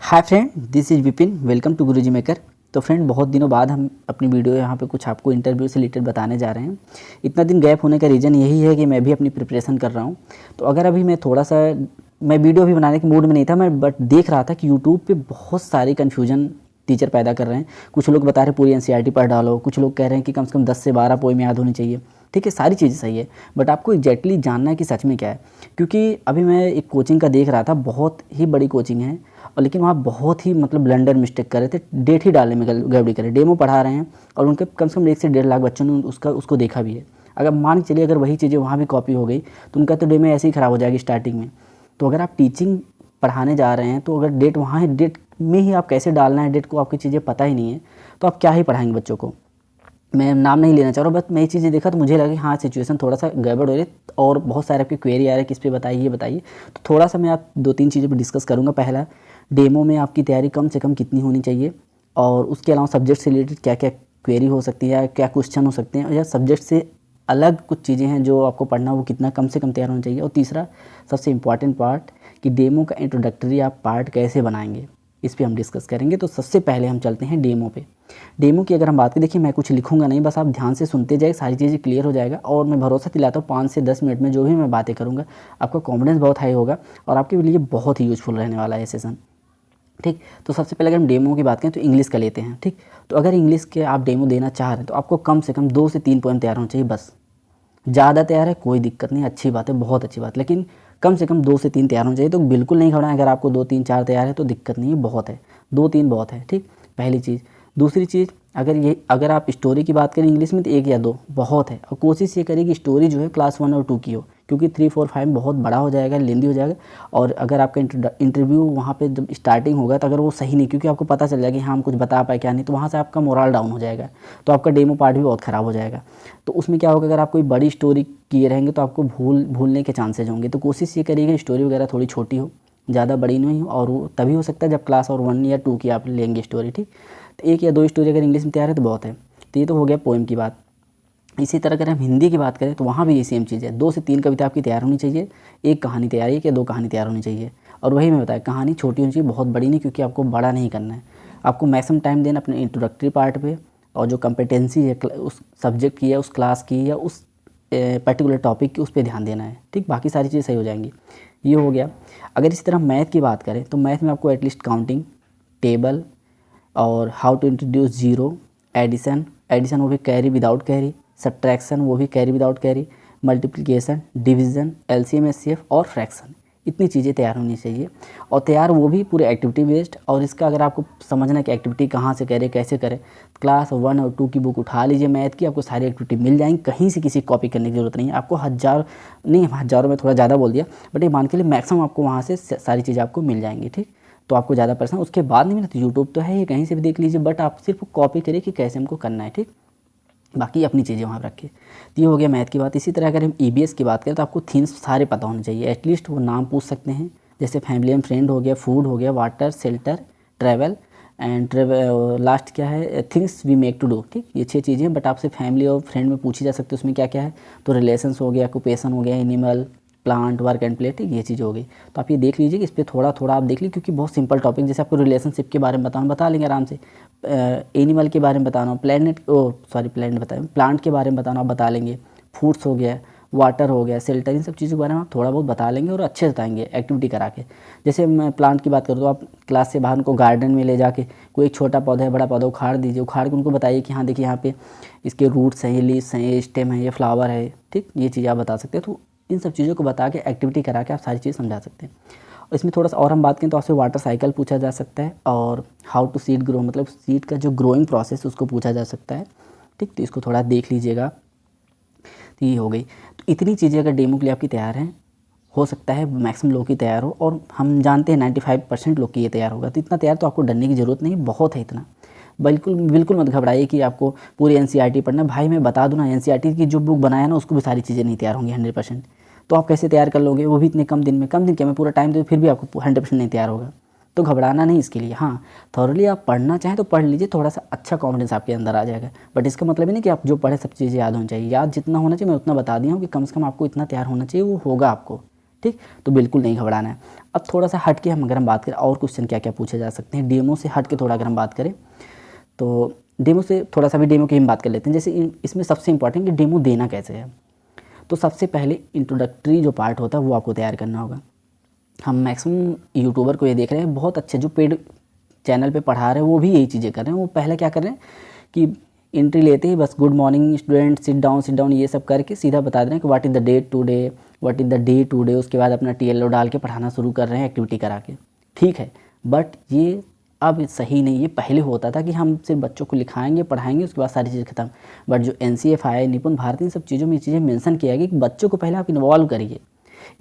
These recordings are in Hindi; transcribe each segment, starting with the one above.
Hi friend, this is Vipin. Welcome to Guruji maker. तो फ्रेंड, बहुत दिनों बाद हम अपनी वीडियो यहाँ पे कुछ आपको इंटरव्यू से रिलेटेड बताने जा रहे हैं। इतना दिन गैप होने का रीज़न यही है कि मैं भी अपनी प्रिपरेशन कर रहा हूँ। तो अगर अभी मैं वीडियो भी बनाने के मूड में नहीं था, मैं बट देख रहा था कि यूट्यूब पे बहुत सारी कन्फ्यूजन टीचर पैदा कर रहे हैं। कुछ लोग बता रहे हैं पूरी एनसीईआरटी पढ़ डालो, कुछ लोग कह रहे हैं कि कम से कम 10 से 12 पोएम याद होनी चाहिए। ठीक है, सारी चीज़ें सही है, बट आपको एग्जैक्टली जानना है कि सच में क्या है। क्योंकि अभी मैं एक कोचिंग का देख रहा था, बहुत ही बड़ी कोचिंग है, और लेकिन वहाँ बहुत ही ब्लंडर मिस्टेक कर रहे थे, डेट ही डालने में गड़बड़ी करे। डेमो पढ़ा रहे हैं और उनके कम से कम 1 से 1.5 लाख बच्चों ने उसको देखा भी है। अगर मान के चलिए अगर वही चीज़ें वहाँ भी कॉपी हो गई तो उनका तो डेमो ऐसे ही ख़राब हो जाएगी स्टार्टिंग में। तो अगर आप टीचिंग पढ़ाने जा रहे हैं तो अगर डेट वहाँ है, डेट में ही आप कैसे डालना है, डेट को आपकी चीज़ें पता ही नहीं है, तो आप क्या ही पढ़ाएंगे बच्चों को। मैं नाम नहीं लेना चाह रहा हूँ, बस मैं ये चीज़ें देखा तो मुझे लगा कि हाँ, सिचुएशन थोड़ा सा गड़बड़ हो रही है और बहुत सारे आपके क्वेरी आ रहे हैं किस पे बताइए, ये बताइए। तो थोड़ा सा मैं आप 2-3 चीज़ों पर डिस्कस करूँगा। पहला, डेमो में आपकी तैयारी कम से कम कितनी होनी चाहिए, और उसके अलावा सब्जेक्ट से रिलेटेड क्या क्या क्वेरी हो सकती है या क्या क्वेश्चन हो सकते हैं, या सब्जेक्ट से अलग कुछ चीज़ें हैं जो आपको पढ़ना, वो कितना कम से कम तैयार होना चाहिए। और तीसरा सबसे इम्पॉर्टेंट पार्ट कि डेमो का इंट्रोडक्टरी आप पार्ट कैसे बनाएंगे, इस पे हम डिस्कस करेंगे। तो सबसे पहले हम चलते हैं डेमो पे। डेमो की अगर हम बात करें, देखिए मैं कुछ लिखूंगा नहीं, बस आप ध्यान से सुनते जाइए, सारी चीज़ें क्लियर हो जाएगा। और मैं भरोसा दिलाता हूँ 5 से 10 मिनट में जो भी मैं बातें करूँगा, आपका कॉन्फिडेंस बहुत हाई होगा और आपके लिए बहुत ही यूजफुल रहने वाला है सेशन। ठीक, तो सबसे पहले अगर हम डेमो की बात करें तो इंग्लिश का लेते हैं। ठीक, तो अगर इंग्लिश के आप डेमो देना चाह रहे हैं तो आपको कम से कम 2 से 3 पोएम तैयार होना चाहिए बस। ज़्यादा तैयार है कोई दिक्कत नहीं, अच्छी बात है, बहुत अच्छी बात, लेकिन कम से कम 2 से 3 तैयार होना चाहिए। तो बिल्कुल नहीं घबराएं, अगर आपको 2, 3, 4 तैयार है तो दिक्कत नहीं है, बहुत है, 2-3 बहुत है। ठीक, पहली चीज़। दूसरी चीज़, अगर आप स्टोरी की बात करें इंग्लिश में तो 1 या 2 बहुत है, और कोशिश ये करिए कि स्टोरी जो है क्लास 1 और 2 की हो, क्योंकि 3, 4, 5 बहुत बड़ा हो जाएगा, लेंदी हो जाएगा। और अगर आपका इंटरव्यू वहाँ पे जब स्टार्टिंग होगा तो अगर वो सही नहीं, क्योंकि आपको पता चल जाएगा कि हाँ हम कुछ बता पाए क्या नहीं, तो वहाँ से आपका मोरल डाउन हो जाएगा, तो आपका डेमो पार्ट भी बहुत ख़राब हो जाएगा। तो उसमें क्या होगा, अगर आप कोई बड़ी स्टोरी किए रहेंगे तो आपको भूलने के चांसेज होंगे। तो कोशिश ये करिएगा स्टोरी वगैरह थोड़ी छोटी हो, ज़्यादा बड़ी नहीं हो, और वो तभी हो सकता है जब क्लास और 1 या 2 की आप लेंगे स्टोरी। ठीक, तो 1 या 2 स्टोरी अगर इंग्लिश में तैयार है तो बहुत है। तो ये तो हो गया पोएम की बात। इसी तरह अगर हम हिंदी की बात करें तो वहाँ भी ये सेम चीज़ है, 2 से 3 कविता आपकी तैयार होनी चाहिए, 1 कहानी तैयार, 1 या 2 कहानी तैयार होनी चाहिए। और वही मैं बताया, कहानी छोटी होनी चाहिए, बहुत बड़ी नहीं, क्योंकि आपको बड़ा नहीं करना है। आपको मैक्सिमम टाइम देना अपने इंट्रोडक्टरी पार्ट पे, और जो कम्पिटेंसी है उस सब्जेक्ट की या उस क्लास की या उस पर्टिकुलर टॉपिक की, उस पर ध्यान देना है। ठीक, बाकी सारी चीज़ें सही हो जाएंगी। ये हो गया। अगर इसी तरह मैथ की बात करें तो मैथ में आपको एटलीस्ट काउंटिंग, टेबल, और how to introduce zero, addition वो भी कैरी विदाउट कैरी, सब्ट्रैक्शन वो भी carry without carry, multiplication, division, LCM, HCF और फ्रैक्शन, इतनी चीज़ें तैयार होनी चाहिए। और तैयार वो भी पूरे एक्टिविटी बेस्ड। और इसका अगर आपको समझना है कि एक्टिविटी कहाँ से करें, कैसे करें, क्लास 1 और 2 की बुक उठा लीजिए मैथ की, आपको सारी एक्टिविटी मिल जाएंगी, कहीं से किसी कॉपी करने की ज़रूरत नहीं है। आपको हज़ारों में थोड़ा ज़्यादा बोल दिया, बट ये मान के लिए मैक्सिमम आपको वहाँ से सारी चीज़ें आपको मिल जाएंगी। ठीक, तो आपको ज़्यादा परेशान उसके बाद नहीं मिला तो यूट्यूब तो है, ये कहीं से भी देख लीजिए, बट आप सिर्फ कॉपी करिए कि कैसे हमको करना है। ठीक, बाकी अपनी चीज़ें वहाँ रखिए। तो ये हो गया मैथ की बात। इसी तरह अगर हम ईबीएस की बात करें तो आपको थीम्स सारे पता होने चाहिए, एटलीस्ट वो नाम पूछ सकते हैं, जैसे फैमिली एंड फ्रेंड हो गया, फूड हो गया, वाटर, शेल्टर, ट्रैवल लास्ट क्या है, things we make to do. ठीक, ये 6 चीज़ें, बट आपसे फैमिली और फ्रेंड में पूछी जा सकती है उसमें क्या क्या है। तो रिलेशंस हो गया, ऑक्यूपेशन हो गया, animal, plant, work and play. ठीक, ये चीज़ हो गई। तो आप ये देख लीजिए कि इस पर थोड़ा थोड़ा आप देख लीजिए, क्योंकि बहुत सिंपल टॉपिक, जैसे आपको रिलेशनशिप के बारे में बता लेंगे आराम से, एनिमल के बारे में बताना, प्लांट के बारे में बताना आप बता लेंगे, फूड्स हो गया, वाटर हो गया, शेल्टर, इन सब चीज़ों के बारे में आप थोड़ा बहुत बता लेंगे और अच्छे से बताएंगे एक्टिविटी करा के। जैसे मैं प्लांट की बात करूँ तो आप क्लास से बाहर उनको गार्डन में ले जाके कोई एक छोटा पौधा है, बड़ा पौधा उखाड़ दीजिए, उखाड़ के उनको बताइए कि हाँ देखिए यहाँ पे इसके रूट्स हैं, ये लीव्स हैं, ये स्टेम है, ये फ्लावर है। ठीक, ये चीज़ आप बता सकते हैं। तो इन सब चीज़ों को बता के एक्टिविटी करा के आप सारी चीज़ समझा सकते हैं। और इसमें थोड़ा सा और हम बात करें तो आपसे वाटर साइकिल पूछा जा सकता है, और हाउ टू सीड ग्रो, मतलब सीड का जो ग्रोइंग प्रोसेस उसको पूछा जा सकता है। ठीक, तो इसको थोड़ा देख लीजिएगा। तो ये हो गई। तो इतनी चीज़ें अगर डेमो के लिए आपकी तैयार हैं, हो सकता है मैक्सिमम लोग की तैयार हो, और हम जानते हैं 95% लोग की ये तैयार होगा। तो इतना तैयार तो आपको डरने की ज़रूरत नहीं, बहुत है इतना। बिल्कुल बिल्कुल मत घबराइए कि आपको पूरी एनसीईआरटी पढ़ना। भाई मैं बता दूँ ना, एनसीईआरटी की जो बुक बनाया ना उसको भी सारी चीज़ें नहीं तैयार होंगी 100%। तो आप कैसे तैयार कर लोगे, वो भी इतने कम दिन में। कम दिन क्या, मैं पूरा टाइम दूँ फिर भी आपको 100% नहीं तैयार होगा। तो घबराना नहीं इसके लिए। हाँ, थॉरली आप पढ़ना चाहें तो पढ़ लीजिए, थोड़ा सा अच्छा कॉन्फिडेंस आपके अंदर आ जाएगा। बट इसका मतलब ही नहीं कि आप जो पढ़े सब चीज़ें याद होनी चाहिए। याद जितना होना चाहिए मैं उतना बता दिया हूँ कि कम से कम आपको इतना तैयार होना चाहिए, वो होगा आपको। ठीक। तो बिल्कुल नहीं घबराना है। अब थोड़ा सा हट के अगर हम बात करें और क्वेश्चन क्या क्या पूछे जा सकते हैं डेमो से हट के, थोड़ा अगर हम बात करें तो डेमो से थोड़ा सा भी डेमो की हम बात कर लेते हैं। जैसे इसमें सबसे इंपॉर्टेंट कि डेमो देना कैसे है। तो सबसे पहले इंट्रोडक्टरी जो पार्ट होता है वो आपको तैयार करना होगा। हम मैक्सिमम यूट्यूबर को ये देख रहे हैं, बहुत अच्छे जो पेड चैनल पे पढ़ा रहे हैं वो भी यही चीज़ें कर रहे हैं। वो पहले क्या कर रहे हैं कि एंट्री लेते ही बस good morning student, sit down ये सब करके सीधा बता दे रहे हैं कि what is the day today, what is the day today. उसके बाद अपना TLO डाल के पढ़ाना शुरू कर रहे हैं एक्टिविटी करा के। ठीक है, बट ये अब सही नहीं। ये पहले होता था कि हम सिर्फ बच्चों को लिखाएंगे, पढ़ाएंगे, उसके बाद सारी चीज़ खत्म। बट जो NCFI, निपुण भारत, इन सब चीज़ों में ये चीज़ें मेंशन किया गया कि बच्चों को पहले आप इन्वॉल्व करिए।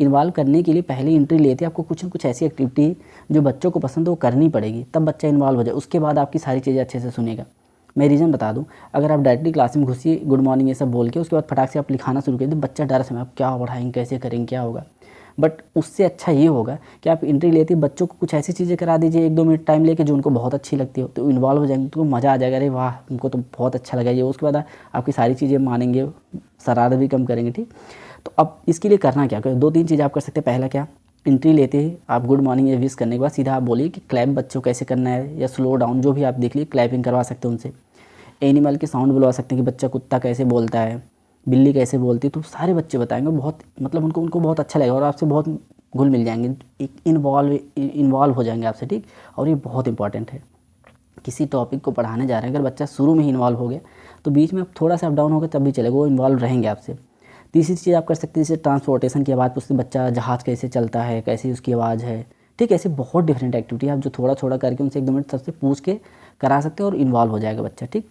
इन्वॉल्व करने के लिए पहले एंट्री लेते आपको कुछ न कुछ ऐसी एक्टिविटी जो बच्चों को पसंद हो वो करनी पड़ेगी, तब बच्चा इन्वॉल्व हो जाए। उसके बाद आपकी सारी चीज़ें अच्छे से सुनेगा। मैं रीज़न बता दूं, अगर आप डायरेक्टली क्लास में घुसिए गुड मॉर्निंग ये सब बोल के, उसके बाद फटाक से आप लिखाना शुरू करें तो बच्चा डर से आप क्या पढ़ाएंगे, कैसे करेंगे, क्या होगा। बट उससे अच्छा ये होगा कि आप एंट्री लेते बच्चों को कुछ ऐसी चीज़ें करा दीजिए 1-2 मिनट टाइम लेके जो उनको बहुत अच्छी लगती हो, तो इन्वॉल्व हो जाएंगे, तो मज़ा आ जाएगा। अरे वाह, उनको तो बहुत अच्छा लगा ये। उसके बाद आपकी सारी चीज़ें मानेंगे, शरारत भी कम करेंगे। ठीक। तो अब इसके लिए करना क्या करें, 2-3 चीज़ें आप कर सकते हैं। पहला क्या, एंट्री लेते ही आप गुड मॉर्निंग या विश करने के बाद सीधा आप बोलिए कि क्लैप बच्चों कैसे करना है, या स्लो डाउन जो भी आप देख लीजिए, क्लैपिंग करवा सकते हैं उनसे। एनिमल के साउंड बुलवा सकते हैं कि बच्चा कुत्ता कैसे बोलता है, बिल्ली कैसे बोलती है, तो सारे बच्चे बताएंगे। बहुत मतलब उनको बहुत अच्छा लगेगा और आपसे बहुत घुल मिल जाएंगे, एक इन्वॉल्व हो जाएंगे आपसे। ठीक। और ये बहुत इंपॉर्टेंट है, किसी टॉपिक को पढ़ाने जा रहे हैं, अगर बच्चा शुरू में ही इन्वॉल्व हो गया तो बीच में थोड़ा सा अप डाउन होगा तब भी चलेगा, वो इन्वॉल्व रहेंगे आपसे। तीसरी चीज़ आप कर सकते हैं, जैसे ट्रांसपोर्टेशन की आवाज़ पूछते, बच्चा जहाज़ कैसे चलता है, कैसी उसकी आवाज़ है। ठीक। ऐसे बहुत डिफरेंट एक्टिविटी आप जो थोड़ा थोड़ा करके उनसे 1-2 मिनट सबसे पूछ के करा सकते हैं और इन्वॉल्व हो जाएगा बच्चा। ठीक।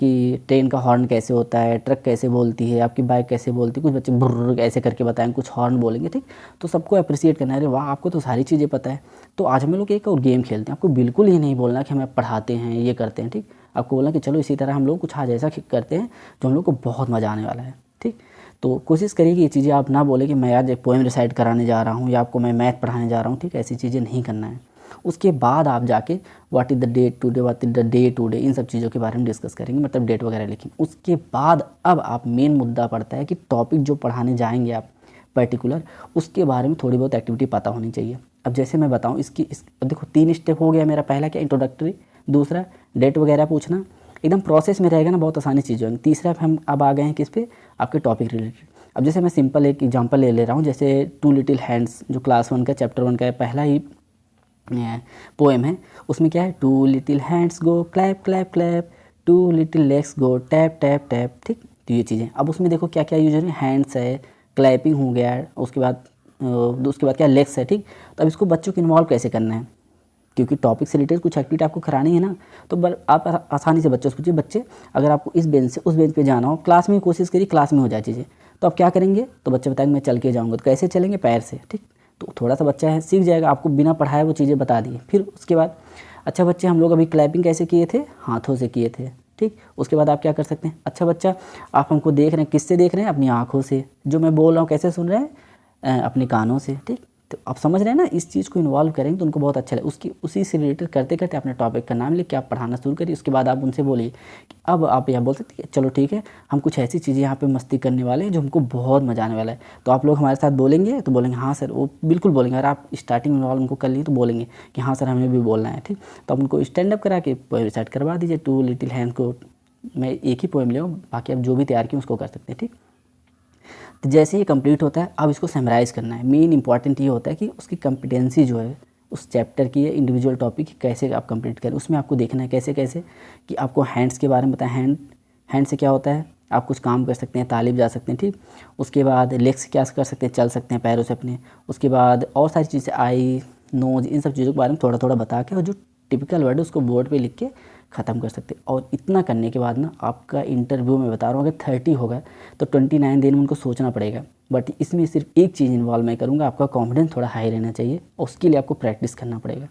कि ट्रेन का हॉर्न कैसे होता है, ट्रक कैसे बोलती है, आपकी बाइक कैसे बोलती है। कुछ बच्चे बुर्र ऐसे करके बताएंगे, कुछ हॉर्न बोलेंगे। ठीक। तो सबको अप्रिशिएट करना है, अरे वाह आपको तो सारी चीज़ें पता है। तो आज हम लोग एक और गेम खेलते हैं। आपको बिल्कुल ये नहीं बोलना कि हमें पढ़ाते हैं ये करते हैं। ठीक। आपको बोलना कि चलो इसी तरह हम लोग कुछ आज ऐसा करते हैं जो हम लोग को बहुत मज़ा आने वाला है। ठीक। तो कोशिश करिए कि ये चीज़ें आप ना बोले कि मैं आज एक पोएम रिसाइट कराने जा रहा हूँ या आपको मैं मैथ पढ़ाने जा रहा हूँ। ठीक। ऐसी चीज़ें नहीं करना है। उसके बाद आप जाके what is the date today, what is the day today, इन सब चीज़ों के बारे में डिस्कस करेंगे, मतलब डेट वगैरह लिखेंगे। उसके बाद अब आप मेन मुद्दा पड़ता है कि टॉपिक जो पढ़ाने जाएंगे आप पर्टिकुलर, उसके बारे में थोड़ी बहुत एक्टिविटी पता होनी चाहिए। अब जैसे मैं बताऊँ अब देखो 3 स्टेप हो गया मेरा। पहला क्या, इंट्रोडक्टरी। दूसरा डेट वगैरह पूछना, एकदम प्रोसेस में रहेगा ना, बहुत आसानी चीज़ होगी। तीसरा हम अब आ गए हैं किस पे, आपके टॉपिक रिलेटेड। अब जैसे मैं सिंपल एक एग्जांपल ले रहा हूँ, जैसे 2 लिटिल हैंड्स जो क्लास 1 का चैप्टर 1 का पहला ही पोएम है। उसमें क्या है, 2 little hands go clap clap clap, 2 little legs go tap tap tap. ठीक। तो ये चीज़ें अब उसमें देखो क्या क्या यूज है, हैंड्स है, क्लैपिंग हो गया, उसके बाद क्या, लेग्स है। ठीक। तो अब इसको बच्चों को इन्वॉल्व कैसे करना है, क्योंकि टॉपिक से रिलेटेड कुछ एक्टिविटी आपको करानी है ना। तो आप आसानी से बच्चों से पूछिए, बच्चे अगर आपको इस बेंच से उस बेंच पे जाना हो, क्लास में कोशिश करिए क्लास में हो जाए चीज़ें। तो आप क्या करेंगे, तो बच्चे बताएंगे मैं चल के जाऊँगा। तो कैसे चलेंगे, पैर से। ठीक। तो थोड़ा सा बच्चा है सीख जाएगा, आपको बिना पढ़ाए वो चीज़ें बता दिए। फिर उसके बाद अच्छा बच्चे हम लोग अभी क्लैपिंग कैसे किए थे, हाथों से किए थे। ठीक। उसके बाद आप क्या कर सकते हैं, अच्छा बच्चा आप हमको देख रहे हैं, किससे देख रहे हैं, अपनी आँखों से। जो मैं बोल रहा हूँ कैसे सुन रहे हैं, अपने कानों से। ठीक। तो आप समझ रहे हैं ना, इस चीज़ को इन्वॉल्व करेंगे तो उनको बहुत अच्छा लगे। उसी से रिलेटेड करते करते अपने टॉपिक का नाम लिख के आप पढ़ाना शुरू करिए। उसके बाद आप उनसे बोलिए कि अब आप यहाँ बोल सकते हैं चलो ठीक है, हम कुछ ऐसी चीज़ें यहाँ पे मस्ती करने वाले हैं जो हमको बहुत मजा आने वाला है, तो आप लोग हमारे साथ बोलेंगे। तो बोलेंगे हाँ सर, वो बिल्कुल बोलेंगे। अगर आप स्टार्टिंग इन्वॉल्व उनको कर लिए तो बोलेंगे कि हाँ सर हमें भी बोलना है। ठीक। तो आप उनको स्टैंड अप करा के पोएम रिसाइट करवा दीजिए। 2 लिटिल हैंड्स को, मैं एक ही पोएम ले आऊँ, बाकी आप जो भी तैयार किए उसको कर सकते हैं। ठीक। तो जैसे ये कंप्लीट होता है, अब इसको समराइज़ करना है। मेन इंपॉर्टेंट ये होता है कि उसकी कॉम्पिटेंसी जो है उस चैप्टर की, इंडिविजुअल टॉपिक की कैसे आप कंप्लीट करें। उसमें आपको देखना है कैसे कैसे कि आपको हैंड्स के बारे में बताएं। हैंड से क्या होता है, आप कुछ काम कर सकते हैं, तालिब जा सकते हैं। ठीक। उसके बाद लेग्स से क्या कर सकते हैं, चल सकते हैं पैरों से अपने। उसके बाद और सारी चीज़ें, आई, नोज, इन सब चीज़ों के बारे में थोड़ा थोड़ा बता के और जो टिपिकल वर्ड है उसको बोर्ड पे लिख के ख़त्म कर सकते हैं। और इतना करने के बाद ना आपका इंटरव्यू में बता रहा हूँ, अगर 30 होगा तो 29 दिन में उनको सोचना पड़ेगा। बट इसमें सिर्फ एक चीज़ इन्वॉल्व मैं करूँगा, आपका कॉन्फिडेंस थोड़ा हाई रहना चाहिए और उसके लिए आपको प्रैक्टिस करना पड़ेगा।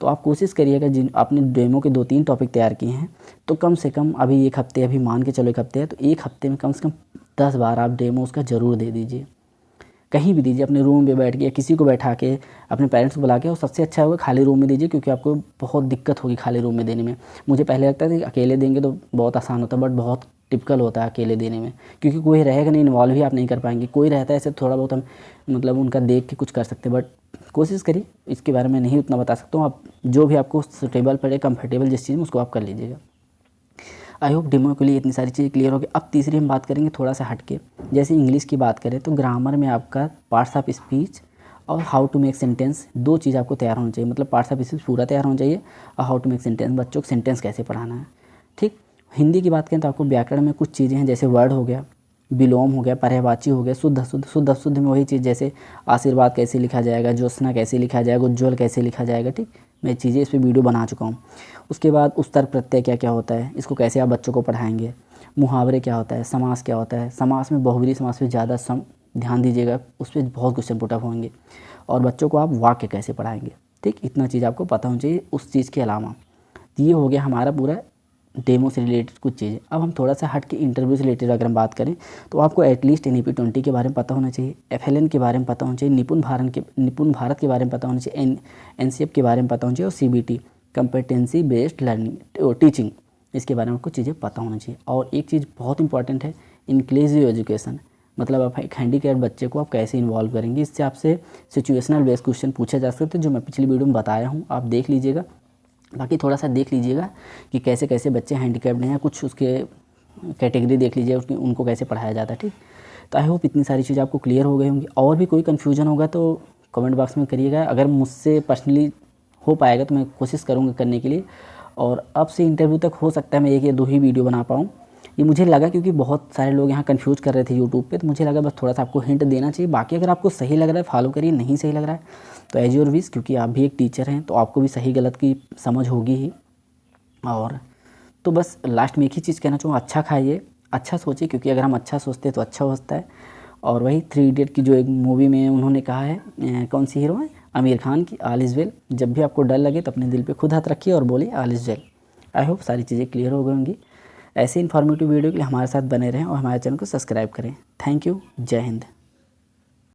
तो आप कोशिश करिएगा, जिन आपने डेमो के 2-3 टॉपिक तैयार किए हैं तो कम से कम अभी एक हफ्ते, अभी मान के चलो 1 हफ्ते है, तो 1 हफ्ते में कम से कम 10 बार आप डेमो उसका ज़रूर दे दीजिए। कहीं भी दीजिए, अपने रूम में बैठ के या किसी को बैठा के, अपने पेरेंट्स को बुला के। और सबसे अच्छा होगा खाली रूम में दीजिए, क्योंकि आपको बहुत दिक्कत होगी खाली रूम में देने में। मुझे पहले लगता था कि अकेले देंगे तो बहुत आसान होता, बट बहुत टिपिकल होता है अकेले देने में, क्योंकि कोई रहेगा नहीं, इन्वॉल्व ही आप नहीं कर पाएंगे। कोई रहता है ऐसे थोड़ा बहुत हम मतलब उनका देख के कुछ कर सकते हैं, बट कोशिश करिए, इसके बारे में नहीं उतना बता सकता हूँ। आप जो भी आपको सूटेबल पड़े, कंफर्टेबल जिस चीज़ में, उसको आप कर लीजिएगा। आई होप डेमो के लिए इतनी सारी चीज़ें क्लियर होगी। अब तीसरी हम बात करेंगे थोड़ा सा हटके, जैसे इंग्लिश की बात करें तो ग्रामर में आपका पार्ट्स ऑफ स्पीच और हाउ टू मेक सेंटेंस, दो चीज़ आपको तैयार होनी चाहिए। मतलब पार्ट्स ऑफ स्पीच पूरा तैयार होना चाहिए और हाउ टू मेक सेंटेंस, बच्चों को सेंटेंस कैसे पढ़ाना है। ठीक, हिंदी की बात करें तो आपको व्याकरण में कुछ चीज़ें हैं, जैसे वर्ड हो गया, विलोम हो गया, पर्यायवाची हो गया, शुद्ध अशुद्ध। शुद्ध अशुद्ध में वही चीज़, जैसे आशीर्वाद कैसे लिखा जाएगा, ज्योत्सना कैसे लिखा जाएगा, उज्ज्वल कैसे लिखा जाएगा। ठीक, मैं चीज़ें इस पर वीडियो बना चुका हूँ। उसके बाद उत्तर्क प्रत्यय क्या क्या होता है, इसको कैसे आप बच्चों को पढ़ाएंगे। मुहावरे क्या होता है, समास क्या होता है, समास में बहुब्रीहि समास पे ज़्यादा ध्यान दीजिएगा, उस पर बहुत क्वेश्चन पुटअप होंगे। और बच्चों को आप वाक्य कैसे पढ़ाएंगे। ठीक, इतना चीज़ आपको पता होनी चाहिए उस चीज़ के अलावा। ये हो गया हमारा पूरा डेमो से रिलेटेड कुछ चीज़ें। अब हम थोड़ा सा हट के इंटरव्यू से रिलेटेड अगर हम बात करें तो आपको एटलीस्ट NEP-20 के बारे में पता होना चाहिए, FLN के बारे में पता होना चाहिए, निपुण भारत के बारे में पता होना चाहिए, NCF के बारे में पता होना चाहिए, और CBT competency based learning teaching, इसके बारे में कुछ चीज़ें पता होना चाहिए। और एक चीज़ बहुत इंपॉर्टेंट है, इंक्लूसिव एजुकेशन, मतलब आप एक हैंडीकैप्ड बच्चे को आप कैसे इन्वॉल्व करेंगे। इससे आपसे सिचुएशनल बेस्ड क्वेश्चन पूछे जा सकते हैं, जो मैं पिछली वीडियो में बताया हूँ, आप देख लीजिएगा। बाकी थोड़ा सा देख लीजिएगा कि कैसे कैसे बच्चे हैंडीकैप्ड हैं, कुछ उसके कैटेगरी देख लीजिए, उसकी उनको कैसे पढ़ाया जाता है। ठीक, तो आई होप इतनी सारी चीज़ें आपको क्लियर हो गई होंगी। और भी कोई कन्फ्यूजन होगा तो कमेंट बॉक्स में करिएगा। अगर मुझसे पर्सनली हो पाएगा तो मैं कोशिश करूँगा करने के लिए। और अब से इंटरव्यू तक हो सकता है मैं 1 या 2 ही वीडियो बना पाऊँ, ये मुझे लगा, क्योंकि बहुत सारे लोग यहाँ कंफ्यूज कर रहे थे यूट्यूब पे, तो मुझे लगा बस थोड़ा सा आपको हिंट देना चाहिए। बाकी अगर आपको सही लग रहा है फॉलो करिए, नहीं सही लग रहा है तो एज योर विश, क्योंकि आप भी एक टीचर हैं तो आपको भी सही गलत की समझ होगी ही। और तो बस लास्ट में एक ही चीज़ कहना चाहूँगा, अच्छा खाइए, अच्छा सोचिए, क्योंकि अगर हम अच्छा सोचते हैं तो अच्छा होता है। और वही 3 इडियट की जो एक मूवी में उन्होंने कहा है, कौन सी हीरो है, आमिर खान की, ऑल इज़ वेल। जब भी आपको डर लगे तो अपने दिल पे खुद हाथ रखिए और बोलिए all is well. I hope सारी चीज़ें क्लियर हो गई होंगी। ऐसे इन्फॉर्मेटिव वीडियो के लिए हमारे साथ बने रहें और हमारे चैनल को सब्सक्राइब करें। थैंक यू, जय हिंद।